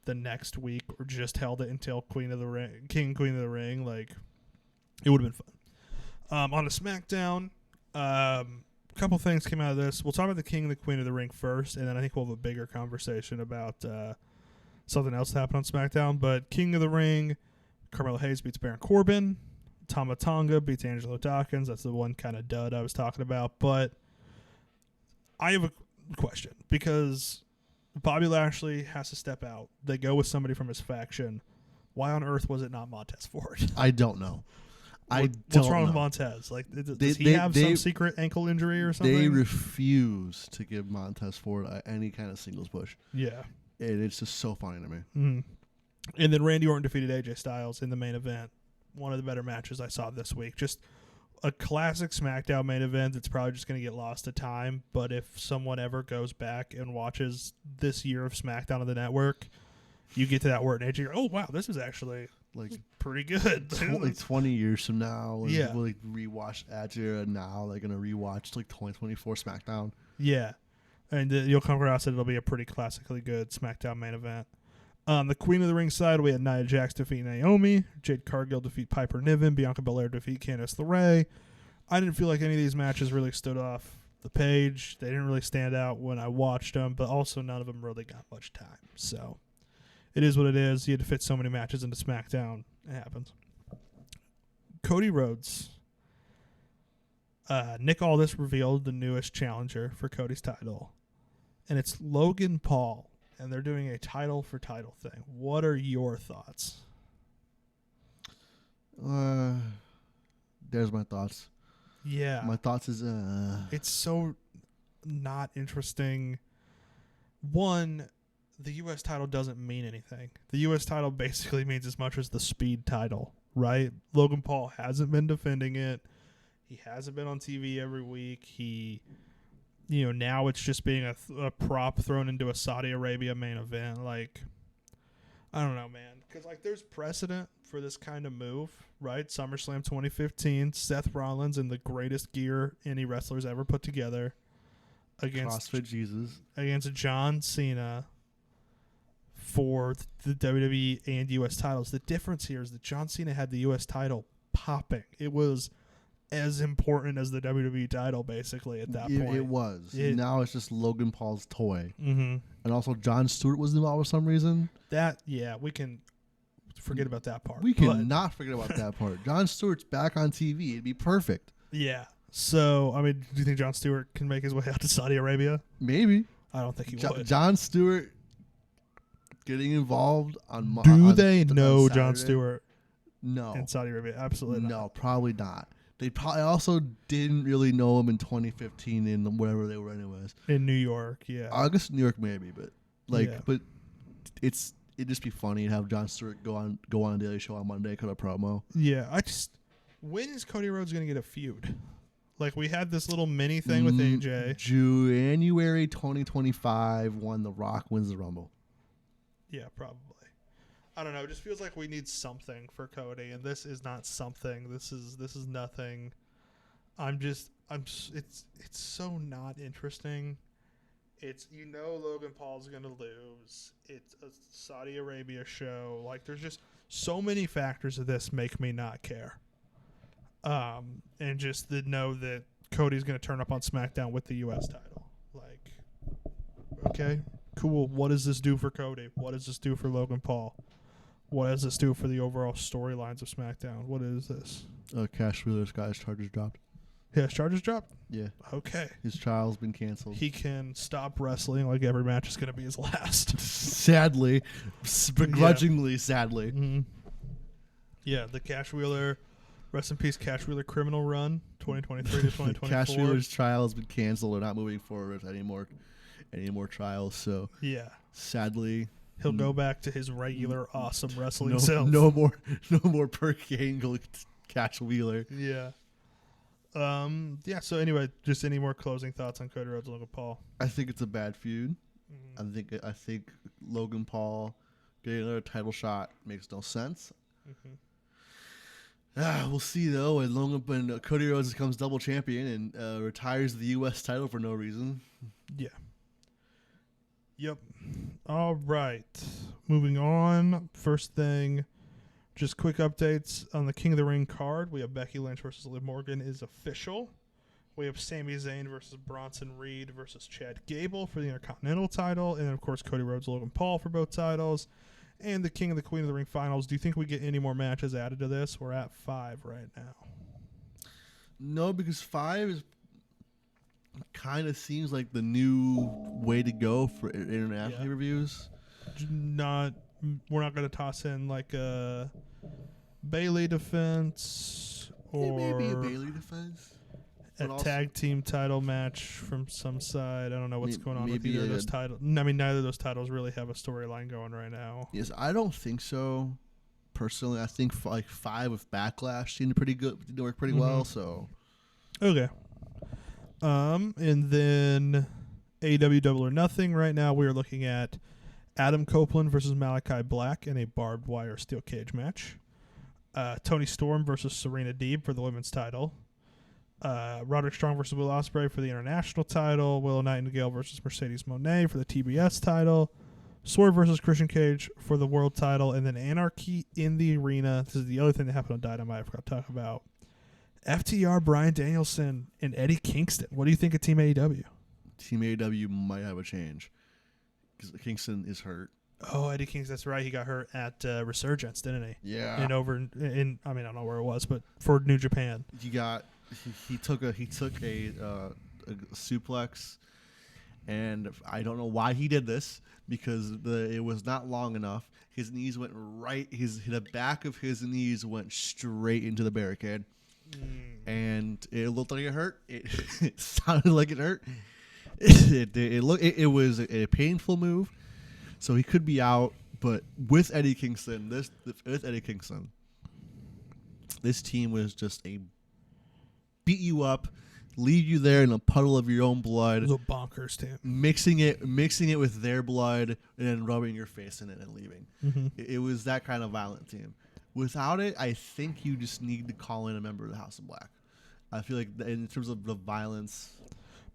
the next week or just held it until Queen of the Ring, like it would have been fun. On to SmackDown, a couple things came out of this. We'll talk about the King and the Queen of the Ring first, and then I think we'll have a bigger conversation about something else that happened on SmackDown. But King of the Ring, Carmelo Hayes beats Baron Corbin. Tama Tonga beats Angelo Dawkins. That's the one kind of dud I was talking about. But I have a question because Bobby Lashley has to step out. They go with somebody from his faction. Why on earth was it not Montez Ford? I don't know. What's wrong know. with Montez? Like, does he have some secret ankle injury or something? They refuse to give Montez Ford any kind of singles push. Yeah. It's just so funny to me. Mm-hmm. And then Randy Orton defeated AJ Styles in the main event. One of the better matches I saw this week. Just a classic SmackDown main event that's probably just going to get lost to time. But if someone ever goes back and watches this year of SmackDown on the network, you get to that Orton AJ, oh, wow, this is actually like pretty good. Like 20 years from now, we'll like rewatch Edge now. They're going to rewatch like 2024 SmackDown. Yeah. And you'll come across it. It'll be a pretty classically good SmackDown main event. On the Queen of the Ring side, we had Nia Jax defeat Naomi, Jade Cargill defeat Piper Niven, Bianca Belair defeat Candice LeRae. I didn't feel like any of these matches really stood off the page. They didn't really stand out when I watched them, but also none of them really got much time. So it is what it is. You had to fit so many matches into SmackDown. It happens. Cody Rhodes. Nick Aldis revealed the newest challenger for Cody's title, and it's Logan Paul. And they're doing a title for title thing. What are your thoughts? There's my thoughts. Yeah. My thoughts is it's so not interesting. One, the U.S. title doesn't mean anything. The U.S. title basically means as much as the speed title, right? Logan Paul hasn't been defending it. He hasn't been on TV every week. Now it's just being a prop thrown into a Saudi Arabia main event. Like, I don't know, man. Because, there's precedent for this kind of move, right? SummerSlam 2015, Seth Rollins in the greatest gear any wrestler's ever put together against CrossFit Jesus. Against John Cena for the WWE and U.S. titles. The difference here is that John Cena had the U.S. title popping. It was as important as the WWE title, basically, at that point. It was. Now it's just Logan Paul's toy. Mm-hmm. And also Jon Stewart was involved for some reason. We can forget about that part. We can not forget about that part. Jon Stewart's back on TV. It'd be perfect. Yeah. So, do you think Jon Stewart can make his way out to Saudi Arabia? Maybe. I don't think he would. Jon Stewart getting involved on... Do they know Jon Stewart? No. In Saudi Arabia? Absolutely not. No, probably not. They probably also didn't really know him in 2015 in wherever they were anyways. In New York, yeah. I guess New York maybe, but but it'd just be funny to have Jon Stewart go on a Daily Show on Monday, cut a promo. Yeah, when is Cody Rhodes going to get a feud? We had this little mini thing with AJ. January 2025 when The Rock wins the Rumble. Yeah, probably. I don't know. It just feels like we need something for Cody, and this is not something. This is nothing. It's so not interesting. It's Logan Paul's gonna lose. It's a Saudi Arabia show. There's just so many factors of this make me not care. And just to know that Cody's gonna turn up on SmackDown with the U.S. title. Okay, cool. What does this do for Cody? What does this do for Logan Paul? What does this do for the overall storylines of SmackDown? What is this? Cash Wheeler's got his charges dropped. Yeah, his charges dropped? Yeah. Okay. His trial's been canceled. He can stop wrestling every match is going to be his last. Sadly. Begrudgingly, sadly. Mm-hmm. Yeah, the Cash Wheeler, rest in peace, Cash Wheeler criminal run, 2023 to 2024. Cash Wheeler's trial has been canceled. They're not moving forward with any more trials. So, yeah. Sadly... He'll go back to his regular awesome wrestling self. No more Perk Angle Cash Wheeler. Yeah. So anyway, just any more closing thoughts on Cody Rhodes and Logan Paul? I think it's a bad feud. Mm-hmm. I think Logan Paul getting another title shot makes no sense. Mm-hmm. We'll see though. When Cody Rhodes becomes double champion and retires the U.S. title for no reason. Yeah. Yep. All right. Moving on. First thing, just quick updates on the King of the Ring card. We have Becky Lynch versus Liv Morgan is official. We have Sami Zayn versus Bronson Reed versus Chad Gable for the Intercontinental title. And then, of course, Cody Rhodes, Logan Paul for both titles. And the King of the Queen of the Ring finals. Do you think we get any more matches added to this? We're at 5 right now. No, because 5 is kind of seems like the new way to go for international reviews. We're not going to toss in a Bayley defense maybe a or Bailey defense. a tag team title match from some side. I don't know what's going on with either of those titles. I mean, neither of those titles really have a storyline going right now. Yes, I don't think so. Personally, I think 5 with Backlash seemed pretty good. Did work pretty well. So okay. And then AEW Double or Nothing. Right now, we are looking at Adam Copeland versus Malachi Black in a barbed wire steel cage match. Tony Storm versus Serena Deeb for the women's title. Roderick Strong versus Will Ospreay for the international title. Willow Nightingale versus Mercedes Moné for the TBS title. Swerve versus Christian Cage for the world title. And then Anarchy in the Arena. This is the other thing that happened on Dynamite I forgot to talk about. FTR, Bryan Danielson, and Eddie Kingston. What do you think of Team AEW? Team AEW might have a change because Kingston is hurt. Oh, Eddie Kingston, that's right. He got hurt at Resurgence, didn't he? Yeah. And over in I mean, I don't know where it was, but for New Japan. He took a suplex, and I don't know why he did this because it was not long enough. His knees went right. The back of his knees went straight into the barricade, and it looked like it hurt. It sounded like it hurt. It was a painful move, so he could be out. But with Eddie Kingston, this team was just a beat you up, leave you there in a puddle of your own blood. It was a bonkers team. Mixing it with their blood and then rubbing your face in it and leaving. Mm-hmm. It was that kind of violent team. Without it, I think you just need to call in a member of the House of Black. I feel like in terms of the violence.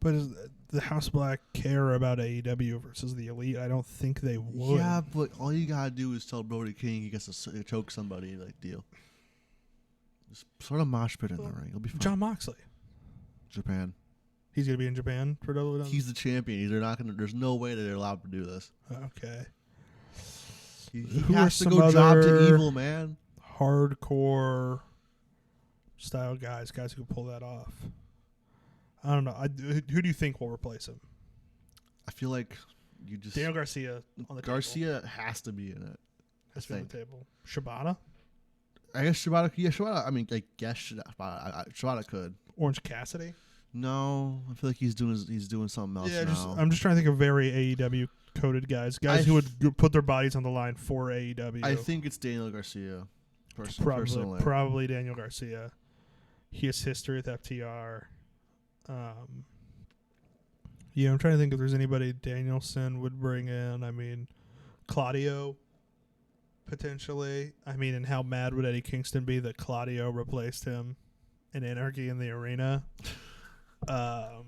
But does the House of Black care about AEW versus the Elite? I don't think they would. Yeah, but all you gotta do is tell Brody King he gets to choke somebody, like, deal. Just sort of mosh pit in the ring. It'll be fine. John Moxley. Japan. He's gonna be in Japan for Double or Nothing? He's the champion. They're not gonna. There's no way that they're allowed to do this. Okay. He Who has are to some go job other to evil, man. Hardcore style guys who can pull that off? I don't know. Who do you think will replace him? I feel like you just Daniel Garcia on the Garcia has to be in it. Has to be on the table. Shibata? I guess Shibata. Yeah, Shibata. I mean, I guess Shibata could. Orange Cassidy? No, I feel like he's doing something else now. I'm just trying to think of very AEW coded guys who would put their bodies on the line for AEW. I think it's Daniel Garcia. Personally, probably Daniel Garcia. He has history with FTR. Yeah, I'm trying to think if there's anybody Danielson would bring in. I mean, Claudio, potentially. I mean, and how mad would Eddie Kingston be that Claudio replaced him in Anarchy in the Arena? Yeah,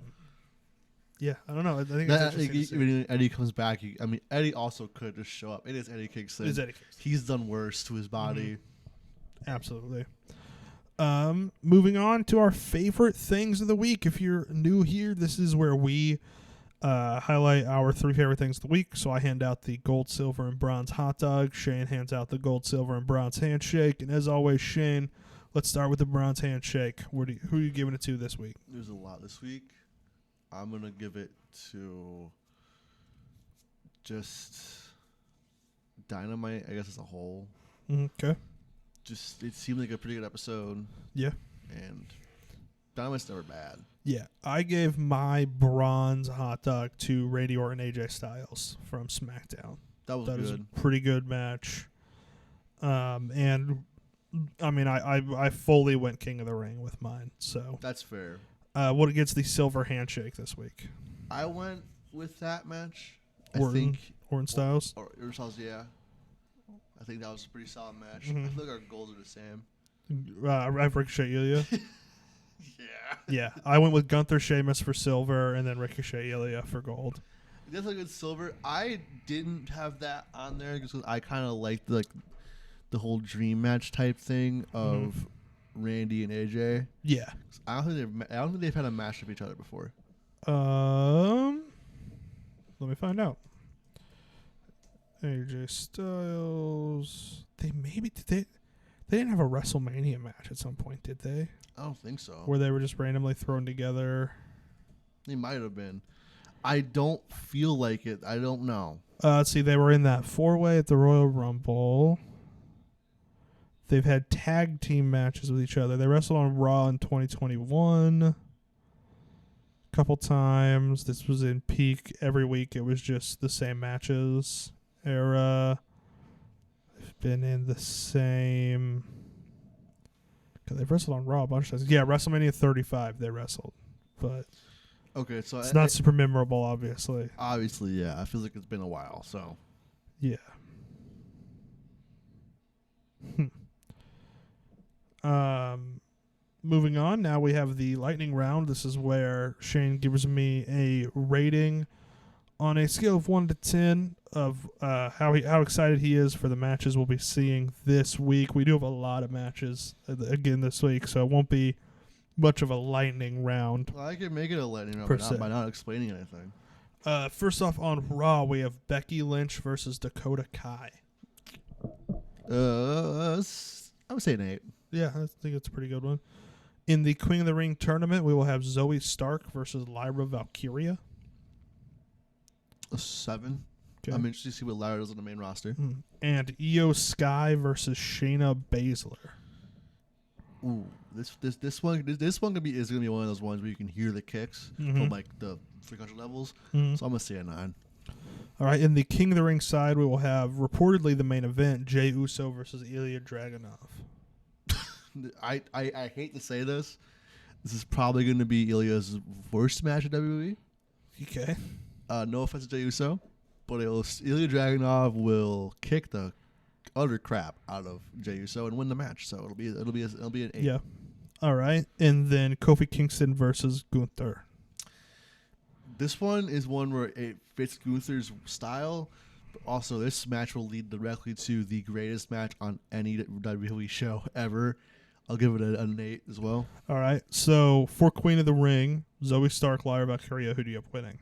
I don't know. I think it's interesting when Eddie comes back, Eddie also could just show up. It is Eddie Kingston. It is Eddie Kingston. He's done worse to his body. Mm-hmm. Absolutely. Moving on to our favorite things of the week. If you're new here, this is where we highlight our 3 favorite things of the week. So I hand out the gold, silver, and bronze hot dog. Shane hands out the gold, silver, and bronze handshake. And as always, Shane, let's start with the bronze handshake. Who are you giving it to this week? There's a lot this week. I'm going to give it to just Dynamite, I guess, as a whole. Okay. Just, it seemed like a pretty good episode. Yeah. And Dynamite's never bad. Yeah. I gave my bronze hot dog to Randy Orton AJ Styles from SmackDown. That was a pretty good match. And I mean, I fully went King of the Ring with mine. So that's fair. What gets the silver handshake this week? I went with that match. Orton Styles? Orton Styles, yeah. I think that was a pretty solid match. Mm-hmm. I feel like our goals are the same. I've Ricochet Ilya. Yeah. Yeah. I went with Gunther Sheamus for silver and then Ricochet Ilya for gold. That's a good silver. I didn't have that on there because I kind of liked the whole dream match type thing of Randy and AJ. Yeah. I don't think they've had a match with each other before. Let me find out. AJ Styles. They didn't have a WrestleMania match at some point, did they? I don't think so. Where they were just randomly thrown together. They might have been. I don't feel like it. I don't know. Let's see. They were in that 4-way at the Royal Rumble. They've had tag team matches with each other. They wrestled on Raw in 2021 a couple times. This was in peak. Every week it was just the same matches. Era. They've been in the same... They've wrestled on Raw a bunch of times. Yeah, WrestleMania 35 they wrestled. But okay, so it's not super memorable, obviously. Obviously, yeah. I feel like it's been a while, so... Yeah. Moving on, now we have the lightning round. This is where Shane gives me a rating on a scale of 1 to 10 of how excited he is for the matches we'll be seeing this week. We do have a lot of matches again this week, so it won't be much of a lightning round. Well, I can make it a lightning round by not explaining anything. First off, on Raw, we have Becky Lynch versus Dakota Kai. I would say an 8. Yeah, I think it's a pretty good one. In the Queen of the Ring tournament, we will have Zoe Stark versus Lyra Valkyria. A 7. Okay. I'm interested to see what Lyra does on the main roster. And Io Sky versus Shayna Baszler. Ooh, this one is gonna be one of those ones where you can hear the kicks from like the 300 levels. So I'm gonna say a 9. All right, in the King of the Ring side, we will have reportedly the main event: Jey Uso versus Ilya Dragunov. I hate to say this. This is probably going to be Ilya's worst match at WWE. Okay. No offense to Jey Uso, but Ilya Dragunov will kick the utter crap out of Jey Uso and win the match. So it'll be an 8. Yeah. All right, and then Kofi Kingston versus Gunther. This one is one where it fits Gunther's style. But also, this match will lead directly to the greatest match on any WWE show ever. I'll give it an 8 as well. All right. So for Queen of the Ring, Zoe Stark, Lyra Valkyria, who do you have winning?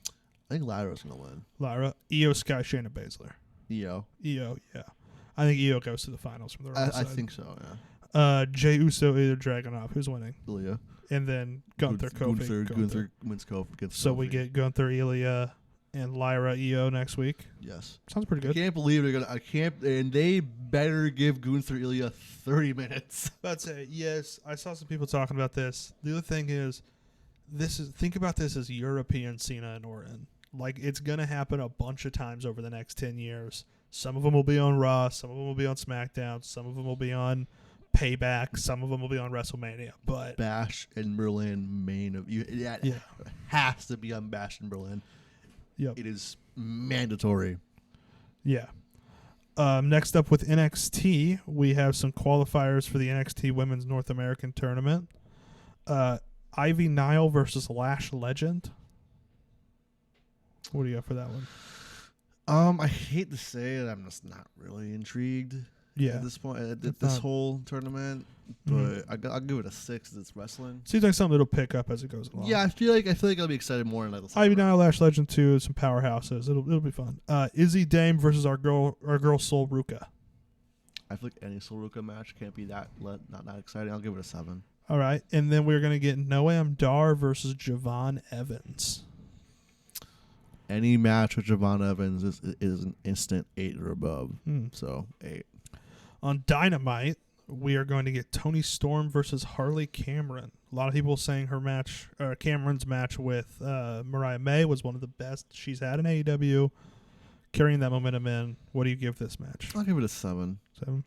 I think Lyra's going to win. Lyra. Io Sky, Shayna Baszler. Io, yeah. I think Io goes to the finals from the Raw side. I think so, yeah. Jey Uso, Ilya Dragunov. Who's winning? Ilya. And then Gunther, Kofi. Gunther wins Kofi. So we get Gunther, Ilya, and Lyra, Io next week. Yes. Sounds pretty good. I can't believe they're gonna. And they better give Gunther Ilya 30 minutes. I'd say yes. I saw some people talking about this. The other thing is, think about this as European Cena and Orton. Like, it's gonna happen a bunch of times over the next 10 years. Some of them will be on Raw. Some of them will be on SmackDown. Some of them will be on Payback. Some of them will be on WrestleMania. But Bash and Berlin has to be on Bash and Berlin. Yep. It is mandatory. Yeah. Next up with NXT, we have some qualifiers for the NXT Women's North American Tournament. Ivy Nile versus Lash Legend. What do you got for that one? I hate to say it, I'm just not really intrigued. Yeah. At this point, at this whole tournament, but I'll give it a 6. It's wrestling. Seems like something that'll pick up as it goes along. Yeah, I feel like I'll be excited more in like the Ivy Nile, Lash Legend 2, some powerhouses. It'll be fun. Izzy Dame versus our girl Sol Ruka. I feel like any Sol Ruka match can't be not that exciting. I'll give it a 7. All right, and then we're gonna get Noam Dar versus Javon Evans. Any match with Javon Evans is an instant 8 or above. So 8. On Dynamite, we are going to get Toni Storm versus Harley Cameron. A lot of people saying Cameron's match with Mariah May was one of the best she's had in AEW. Carrying that momentum in, what do you give this match? I'll give it a 7. 7.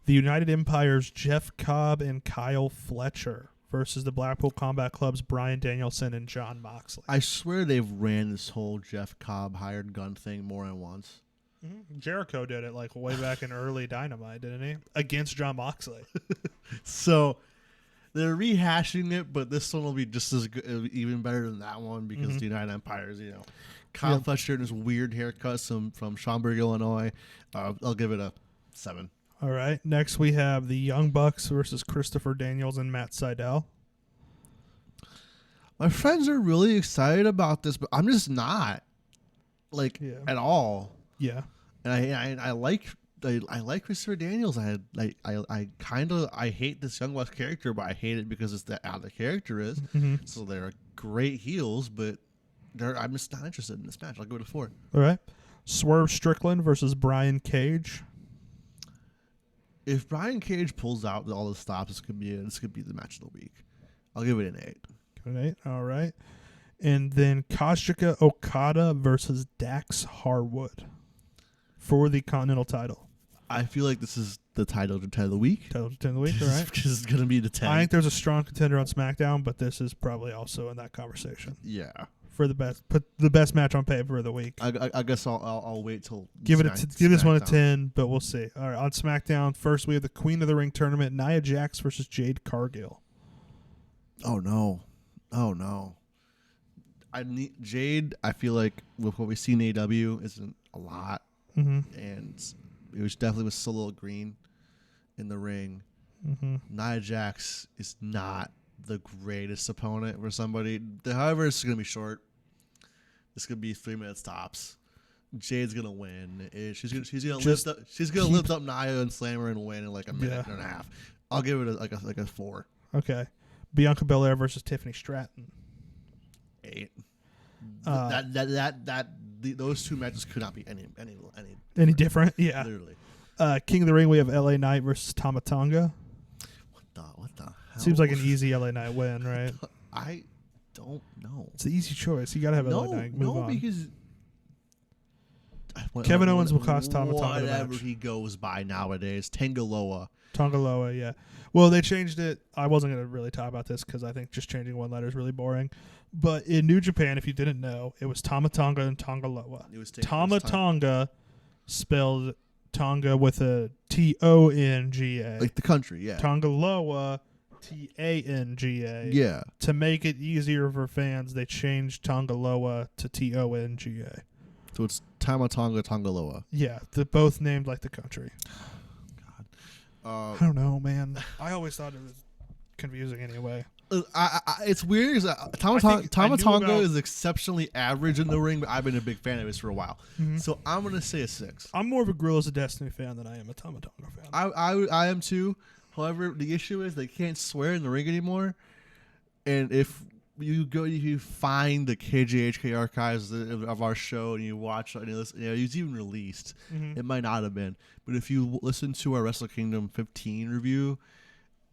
The United Empire's Jeff Cobb and Kyle Fletcher versus the Blackpool Combat Club's Bryan Danielson and Jon Moxley. I swear they've ran this whole Jeff Cobb hired gun thing more than once. Jericho did it like way back in early Dynamite, didn't he? Against Jon Moxley. So they're rehashing it, but this one will be just as good, even better than that one because the United Empires, Kyle Fletcher and his weird haircut from Schaumburg, Illinois. I'll give it a 7. All right. Next, we have the Young Bucks versus Christopher Daniels and Matt Sydal. My friends are really excited about this, but I'm just not, at all. Yeah. And I like Christopher Daniels. I hate this Young Bucks character, but I hate it because it's how the character is. So they're great heels, but I'm just not interested in this match. I'll go to 4. All right. Swerve Strickland versus Brian Cage. If Brian Cage pulls out all the stops, this could be the match of the week. I'll give it an 8. An 8. All right. And then Kazuchika Okada versus Dax Harwood for the Continental title. I feel like this is the title to 10 of the week. Title to 10 of the week, all right. Which is going to be the 10. I think there's a strong contender on SmackDown, but this is probably also in that conversation. Yeah. For the best, put the best match on paper of the week. I guess I'll wait till give this one a 10, but we'll see. All right, on SmackDown, first we have the Queen of the Ring tournament, Nia Jax versus Jade Cargill. Oh no. Jade. I feel like with what we see in AEW isn't a lot, and it was definitely still a little green in the ring. Nia Jax is not the greatest opponent for somebody. However, it's going to be short. This could be 3 minutes tops. Jade's gonna win. She's gonna lift up Nia and slam her and win in like a minute and a half. I'll give it a 4. Okay. Bianca Belair versus Tiffany Stratton. 8. Those two matches could not be any different. Yeah. Literally. King of the Ring, we have LA Knight versus Tama Tonga. What the hell? Seems like an easy LA Knight win, right? I don't know. It's an easy choice. You got to have LA Knight. Move on. Because Kevin Owens will cost Tama Tonga the match. Whatever he goes by nowadays. Tangaloa, yeah. Well, they changed it. I wasn't going to really talk about this because I think just changing one letter is really boring. But in New Japan, if you didn't know, it was Tama Tonga and Tongaloa. Tama Tonga spelled Tonga with a Tonga. Like the country, yeah. Tongaloa, Tanga. Yeah. To make it easier for fans, they changed Tongaloa to Tonga. So it's Tama Tonga, Tongaloa. Yeah, they're both named like the country. God. I don't know, man. I always thought it was confusing anyway. It's weird. Tama Tonga is exceptionally average in the ring, but I've been a big fan of his for a while. So I'm going to say a 6. I'm more of a Gorillas of Destiny fan than I am a Tama Tonga fan. I am too. However, the issue is they can't swear in the ring anymore. And if you find the KJHK archives of our show and you watch and you listen, it was even released. It might not have been. But if you listen to our Wrestle Kingdom 15 review,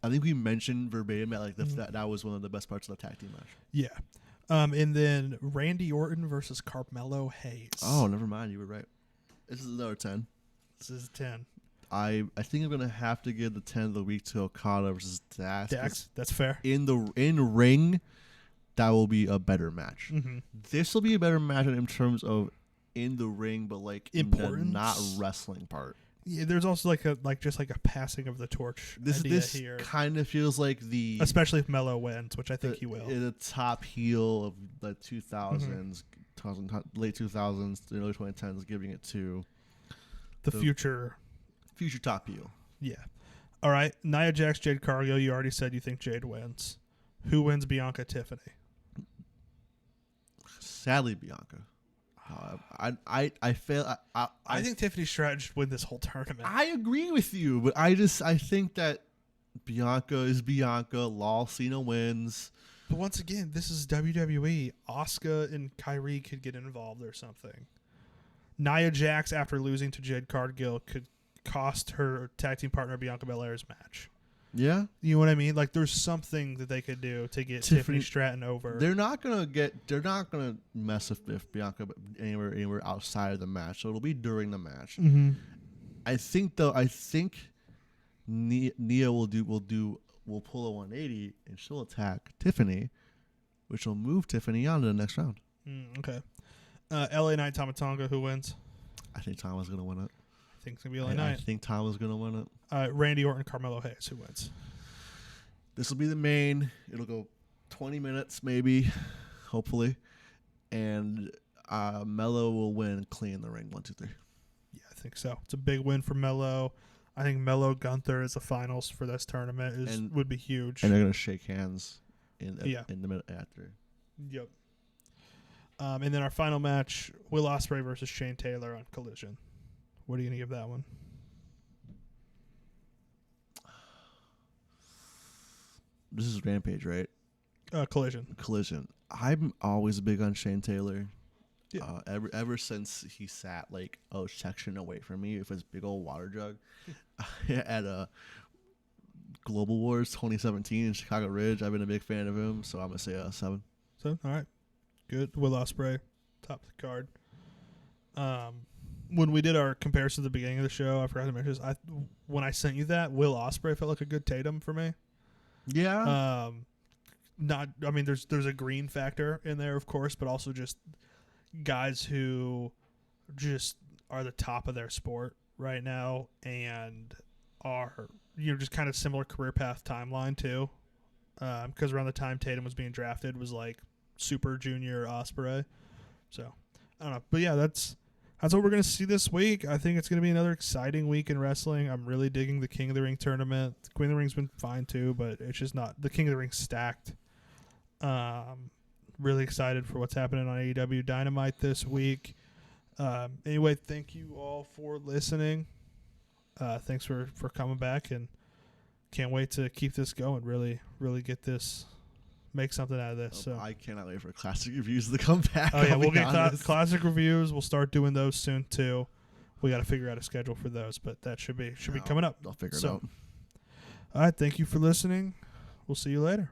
I think we mentioned verbatim that was one of the best parts of the tag team match. Yeah. And then Randy Orton versus Carmelo Hayes. Oh, never mind. You were right. This is another 10. This is 10. I think I'm going to have to give the 10 of the week to Okada versus Dax. That's fair. In ring, that will be a better match. This will be a better match in terms of in the ring, but like importance, in the not wrestling part. Yeah, there's also just a passing of the torch. This here. Kind of feels like especially if Melo wins, which I think he will. The top heel of the 2000s, late 2000s, the early 2010s, giving it to the future top heel. Yeah. All right, Nia Jax, Jade Cargill. You already said you think Jade wins. Who wins? Bianca, Tiffany. Sadly, Bianca. I think Tiffany Stratton should win this whole tournament. I agree with you, but I think that Bianca is Bianca. Lol Cena wins. But once again, this is WWE. Asuka and Kyrie could get involved or something. Nia Jax, after losing to Jade Cargill, could cost her tag team partner Bianca Belair's match. Yeah, you know what I mean. Like, there's something that they could do to get Tiffany Stratton over. They're not gonna mess with Bianca anywhere outside of the match. So it'll be during the match. I think Nia will pull a 180 and she'll attack Tiffany, which will move Tiffany on to the next round. Okay. LA Knight, Tama Tonga, who wins? I think Tama's gonna win it. I think it's gonna be LA Knight. I think Tama's gonna win it. Randy Orton, Carmelo Hayes, who wins? This will be the main. It'll go 20 minutes, maybe, hopefully, and Melo will win clean the ring. 1, 2, 3. Yeah, I think so. It's a big win for Melo. I think Melo Gunther is the finals for this tournament would be huge. And they're gonna shake hands in the minute after. Yep. And then our final match: Will Ospreay versus Shane Taylor on Collision. What are you gonna give that one? This is Rampage, right? Collision. I'm always big on Shane Taylor. Yeah. Ever since he sat like a section away from me with his big old water jug at Global Wars 2017 in Chicago Ridge, I've been a big fan of him, so I'm gonna say a 7. So all right, good. Will Ospreay, top of the card. When we did our comparison at the beginning of the show, I forgot to mention this. When I sent you that, Will Ospreay felt like a good Tatum for me. Yeah. There's a green factor in there, of course, but also just guys who just are the top of their sport right now and are just kind of similar career path timeline too. Because around the time Tatum was being drafted was like super junior Ospreay. So I don't know, but yeah, that's what we're gonna see this week. I think it's gonna be another exciting week in wrestling. I'm really digging the King of the Ring tournament. The Queen of the Ring's been fine too, but it's just not the King of the Ring stacked. Really excited for what's happening on AEW Dynamite this week. Anyway, thank you all for listening. Thanks for coming back, and can't wait to keep this going. Really, really get this, make something out of this. So I cannot wait for classic reviews to come back. Oh yeah, we'll get classic reviews. We'll start doing those soon too. We got to figure out a schedule for those, but that should be coming up. I'll figure it out. All right, thank you for listening. We'll see you later.